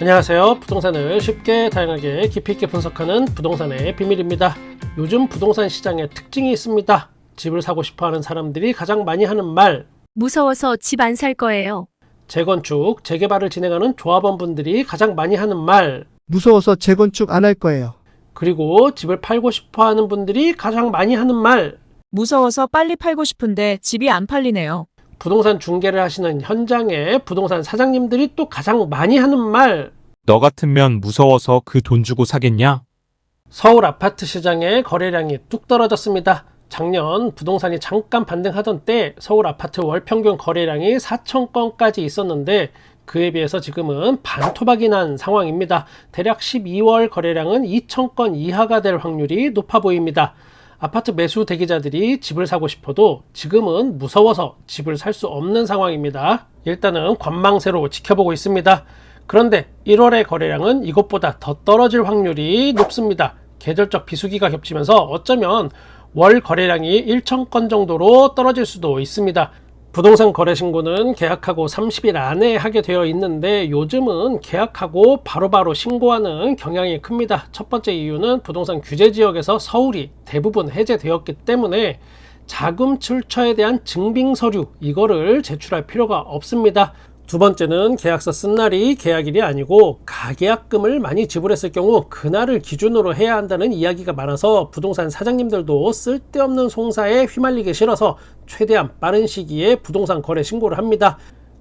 안녕하세요. 부동산을 쉽게 다양하게 깊이 있게 분석하는 부동산의 비밀입니다. 요즘 부동산 시장에 특징이 있습니다. 집을 사고 싶어하는 사람들이 가장 많이 하는 말, 무서워서 집 안 살 거예요. 재건축, 재개발을 진행하는 조합원분들이 가장 많이 하는 말, 무서워서 재건축 안 할 거예요. 그리고 집을 팔고 싶어하는 분들이 가장 많이 하는 말, 무서워서 빨리 팔고 싶은데 집이 안 팔리네요. 부동산 중개를 하시는 현장의 부동산 사장님들이 또 가장 많이 하는 말, 너 같으면 무서워서 그 돈 주고 사겠냐? 서울 아파트 시장의 거래량이 뚝 떨어졌습니다. 작년 부동산이 잠깐 반등하던 때 서울 아파트 월 평균 거래량이 4,000건까지 있었는데 그에 비해서 지금은 반토막이 난 상황입니다. 대략 12월 거래량은 2,000건 이하가 될 확률이 높아 보입니다. 아파트 매수 대기자들이 집을 사고 싶어도 지금은 무서워서 집을 살 수 없는 상황입니다. 일단은 관망세로 지켜보고 있습니다. 그런데 1월의 거래량은 이것보다 더 떨어질 확률이 높습니다. 계절적 비수기가 겹치면서 어쩌면 월 거래량이 1,000건 정도로 떨어질 수도 있습니다. 부동산 거래 신고는 계약하고 30일 안에 하게 되어 있는데 요즘은 계약하고 바로바로 신고하는 경향이 큽니다. 첫 번째 이유는 부동산 규제 지역에서 서울이 대부분 해제되었기 때문에 자금 출처에 대한 증빙 서류 이거를 제출할 필요가 없습니다. 두 번째는 계약서 쓴 날이 계약일이 아니고 가계약금을 많이 지불했을 경우 그날을 기준으로 해야 한다는 이야기가 많아서 부동산 사장님들도 쓸데없는 송사에 휘말리기 싫어서 최대한 빠른 시기에 부동산 거래 신고를 합니다.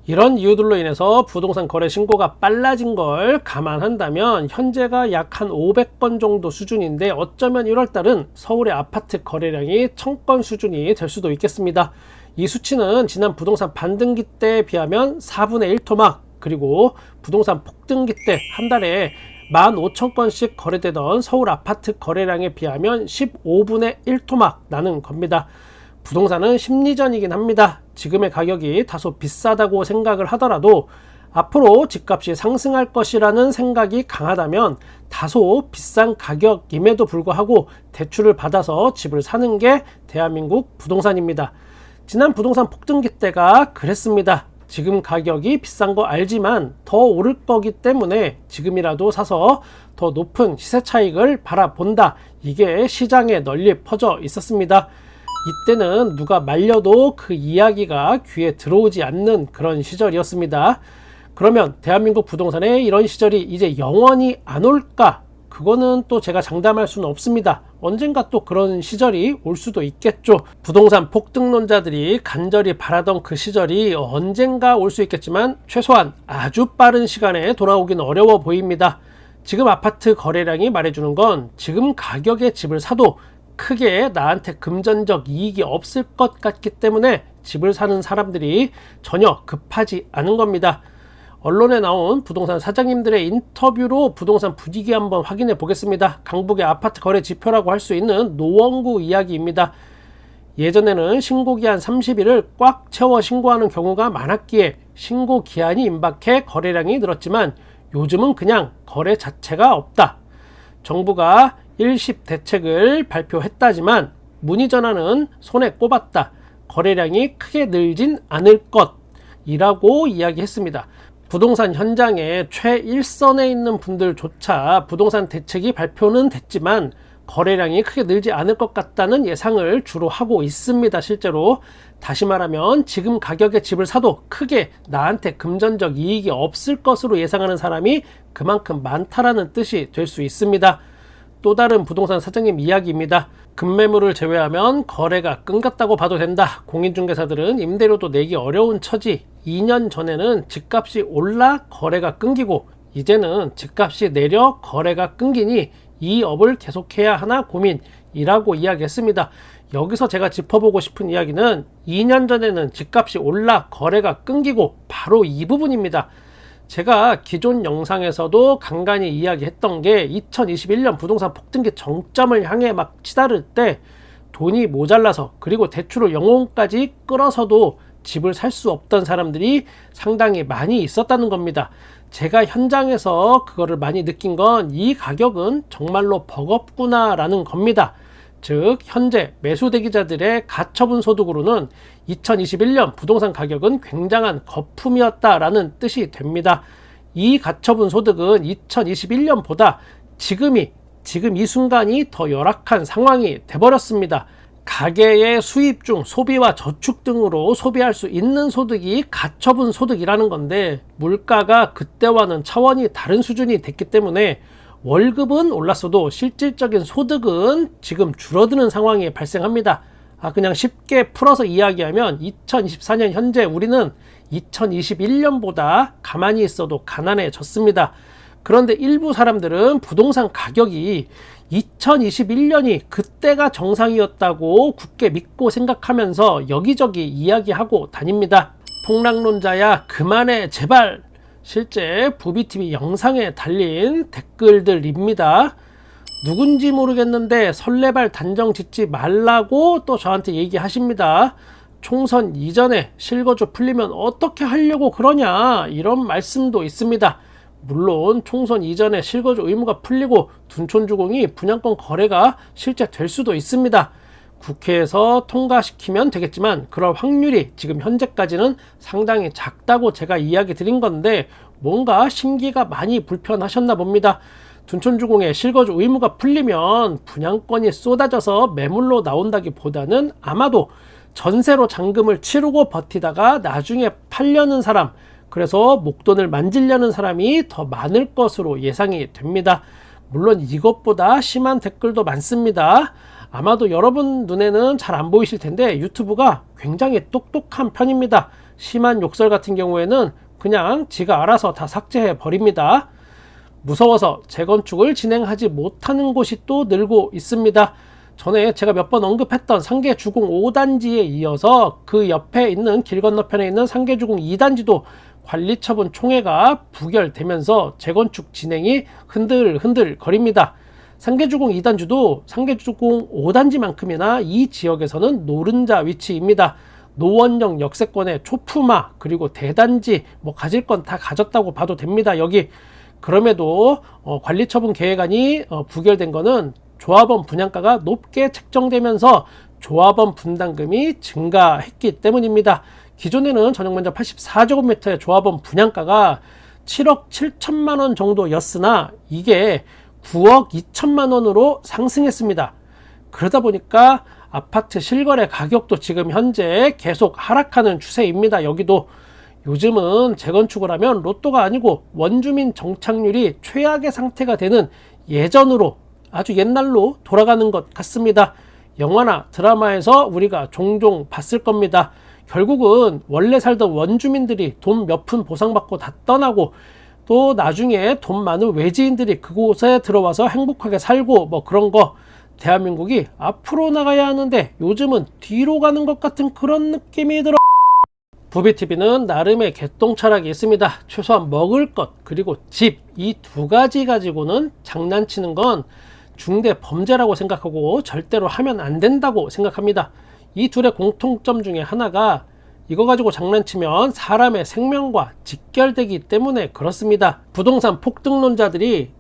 이런 이유들로 인해서 부동산 거래 신고가 빨라진 걸 감안한다면 현재가 약 한 500건 정도 수준인데 어쩌면 1월달은 서울의 아파트 거래량이 1000건 수준이 될 수도 있겠습니다. 이 수치는 지난 부동산 반등기 때에 비하면 4분의 1토막, 그리고 부동산 폭등기 때 한 달에 15,000건씩 거래되던 서울 아파트 거래량에 비하면 15분의 1토막 나는 겁니다. 부동산은 심리전이긴 합니다. 지금의 가격이 다소 비싸다고 생각을 하더라도 앞으로 집값이 상승할 것이라는 생각이 강하다면 다소 비싼 가격임에도 불구하고 대출을 받아서 집을 사는 게 대한민국 부동산입니다. 지난 부동산 폭등기 때가 그랬습니다. 지금 가격이 비싼 거 알지만 더 오를 거기 때문에 지금이라도 사서 더 높은 시세 차익을 바라본다. 이게 시장에 널리 퍼져 있었습니다. 이때는 누가 말려도 그 이야기가 귀에 들어오지 않는 그런 시절이었습니다. 그러면 대한민국 부동산에 이런 시절이 이제 영원히 안 올까? 그거는 또 제가 장담할 수는 없습니다. 언젠가 또 그런 시절이 올 수도 있겠죠. 부동산 폭등론자들이 간절히 바라던 그 시절이 언젠가 올 수 있겠지만 최소한 아주 빠른 시간에 돌아오긴 어려워 보입니다. 지금 아파트 거래량이 말해주는 건 지금 가격의 집을 사도 크게 나한테 금전적 이익이 없을 것 같기 때문에 집을 사는 사람들이 전혀 급하지 않은 겁니다. 언론에 나온 부동산 사장님들의 인터뷰로 부동산 분위기 한번 확인해 보겠습니다. 강북의 아파트 거래 지표라고 할 수 있는 노원구 이야기입니다. 예전에는 신고기한 30일을 꽉 채워 신고하는 경우가 많았기에 신고 기한이 임박해 거래량이 늘었지만 요즘은 그냥 거래 자체가 없다. 정부가 일십 대책을 발표했다지만 문의 전화는 손에 꼽았다. 거래량이 크게 늘진 않을 것이라고 이야기했습니다. 부동산 현장에 최일선에 있는 분들조차 부동산 대책이 발표는 됐지만 거래량이 크게 늘지 않을 것 같다는 예상을 주로 하고 있습니다. 실제로 다시 말하면 지금 가격의 집을 사도 크게 나한테 금전적 이익이 없을 것으로 예상하는 사람이 그만큼 많다라는 뜻이 될 수 있습니다. 또 다른 부동산 사장님 이야기입니다. 급매물을 제외하면 거래가 끊겼다고 봐도 된다. 공인중개사들은 임대료도 내기 어려운 처지. 2년 전에는 집값이 올라 거래가 끊기고 이제는 집값이 내려 거래가 끊기니 이 업을 계속해야 하나 고민이라고 이야기했습니다. 여기서 제가 짚어보고 싶은 이야기는 2년 전에는 집값이 올라 거래가 끊기고 바로 이 부분입니다. 제가 기존 영상에서도 간간히 이야기했던 게 2021년 부동산 폭등기 정점을 향해 막 치달을 때 돈이 모자라서 그리고 대출을 영혼까지 끌어서도 집을 살 수 없던 사람들이 상당히 많이 있었다는 겁니다. 제가 현장에서 그거를 많이 느낀 건 이 가격은 정말로 버겁구나 라는 겁니다. 즉 현재 매수 대기자들의 가처분 소득으로는 2021년 부동산 가격은 굉장한 거품이었다라는 뜻이 됩니다. 이 가처분 소득은 2021년보다 지금 이 순간이 더 열악한 상황이 돼버렸습니다. 가계의 수입 중 소비와 저축 등으로 소비할 수 있는 소득이 가처분 소득이라는 건데, 물가가 그때와는 차원이 다른 수준이 됐기 때문에 월급은 올랐어도 실질적인 소득은 지금 줄어드는 상황이 발생합니다. 그냥 쉽게 풀어서 이야기하면 2024년 현재 우리는 2021년보다 가만히 있어도 가난해졌습니다. 그런데 일부 사람들은 부동산 가격이 2021년이 그때가 정상이었다고 굳게 믿고 생각하면서 여기저기 이야기하고 다닙니다. 폭락론자야 그만해 제발. 실제 부비TV 영상에 달린 댓글들입니다. 누군지 모르겠는데 설레발 단정 짓지 말라고 또 저한테 얘기하십니다. 총선 이전에 실거주 풀리면 어떻게 하려고 그러냐, 이런 말씀도 있습니다. 물론 총선 이전에 실거주 의무가 풀리고 둔촌주공이 분양권 거래가 실제 될 수도 있습니다. 국회에서 통과시키면 되겠지만 그럴 확률이 지금 현재까지는 상당히 작다고 제가 이야기 드린 건데, 뭔가 심기가 많이 불편하셨나 봅니다. 둔촌주공의 실거주 의무가 풀리면 분양권이 쏟아져서 매물로 나온다기보다는 아마도 전세로 잔금을 치르고 버티다가 나중에 팔려는 사람, 그래서 목돈을 만지려는 사람이 더 많을 것으로 예상이 됩니다. 물론 이것보다 심한 댓글도 많습니다. 아마도 여러분 눈에는 잘 안 보이실 텐데 유튜브가 굉장히 똑똑한 편입니다. 심한 욕설 같은 경우에는 그냥 지가 알아서 다 삭제해 버립니다. 무서워서 재건축을 진행하지 못하는 곳이 또 늘고 있습니다. 전에 제가 몇 번 언급했던 상계주공 5단지에 이어서 그 옆에 있는 길 건너편에 있는 상계주공 2단지도 관리처분 총회가 부결되면서 재건축 진행이 흔들흔들 거립니다. 상계주공 2단지도 상계주공 5단지만큼이나 이 지역에서는 노른자 위치입니다. 노원역 역세권의 초품화 그리고 대단지 가질 건 다 가졌다고 봐도 됩니다. 여기 그럼에도 관리처분 계획안이 부결된 거는 조합원 분양가가 높게 책정되면서 조합원 분담금이 증가했기 때문입니다. 기존에는 전용면적 84제곱미터의 조합원 분양가가 7억 7천만 원 정도였으나 이게 9억 2천만 원으로 상승했습니다. 그러다 보니까 아파트 실거래 가격도 지금 현재 계속 하락하는 추세입니다. 여기도 요즘은 재건축을 하면 로또가 아니고 원주민 정착률이 최악의 상태가 되는 예전으로, 아주 옛날로 돌아가는 것 같습니다. 영화나 드라마에서 우리가 종종 봤을 겁니다. 결국은 원래 살던 원주민들이 돈 몇 푼 보상받고 다 떠나고, 또 나중에 돈 많은 외지인들이 그곳에 들어와서 행복하게 살고 그런 거, 대한민국이 앞으로 나가야 하는데 요즘은 뒤로 가는 것 같은 그런 느낌이 들어. 부비TV는 나름의 개똥철학이 있습니다. 최소한 먹을 것 그리고 집, 이 두 가지 가지고는 장난치는 건 중대 범죄라고 생각하고 절대로 하면 안 된다고 생각합니다. 이 둘의 공통점 중에 하나가 이거 가지고 장난치면 사람의 생명과 직결되기 때문에 그렇습니다. 부동산 폭등론자들이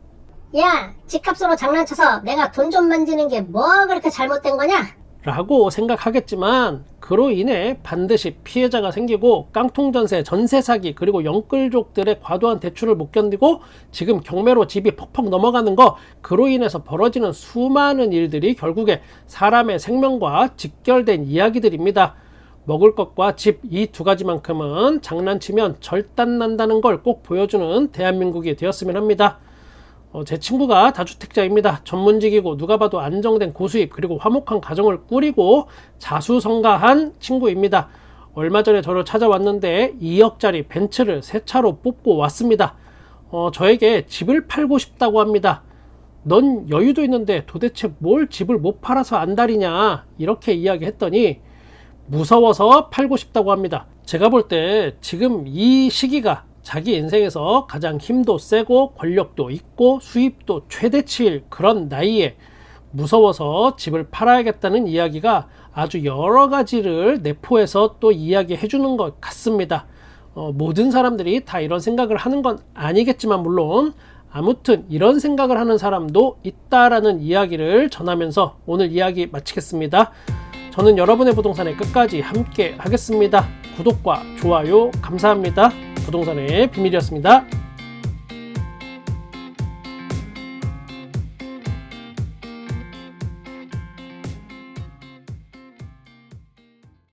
야, 집값으로 장난쳐서 내가 돈 좀 만지는 게 뭐 그렇게 잘못된 거냐? 라고 생각하겠지만 그로 인해 반드시 피해자가 생기고 깡통전세, 전세사기, 그리고 영끌족들의 과도한 대출을 못 견디고 지금 경매로 집이 퍽퍽 넘어가는 거, 그로 인해서 벌어지는 수많은 일들이 결국에 사람의 생명과 직결된 이야기들입니다. 먹을 것과 집, 이 두 가지만큼은 장난치면 절단난다는 걸 꼭 보여주는 대한민국이 되었으면 합니다. 제 친구가 다주택자입니다. 전문직이고 누가 봐도 안정된 고수입 그리고 화목한 가정을 꾸리고 자수성가한 친구입니다. 얼마 전에 저를 찾아왔는데 2억짜리 벤츠를 새 차로 뽑고 왔습니다. 저에게 집을 팔고 싶다고 합니다. 넌 여유도 있는데 도대체 뭘 집을 못 팔아서 안달이냐, 이렇게 이야기했더니 무서워서 팔고 싶다고 합니다. 제가 볼 때 지금 이 시기가 자기 인생에서 가장 힘도 세고 권력도 있고 수입도 최대치일 그런 나이에 무서워서 집을 팔아야겠다는 이야기가 아주 여러 가지를 내포해서 또 이야기해 주는 것 같습니다. 모든 사람들이 다 이런 생각을 하는 건 아니겠지만 물론 아무튼 이런 생각을 하는 사람도 있다라는 이야기를 전하면서 오늘 이야기 마치겠습니다. 저는 여러분의 부동산에 끝까지 함께 하겠습니다. 구독과 좋아요 감사합니다. 부동산의 비밀이었습니다.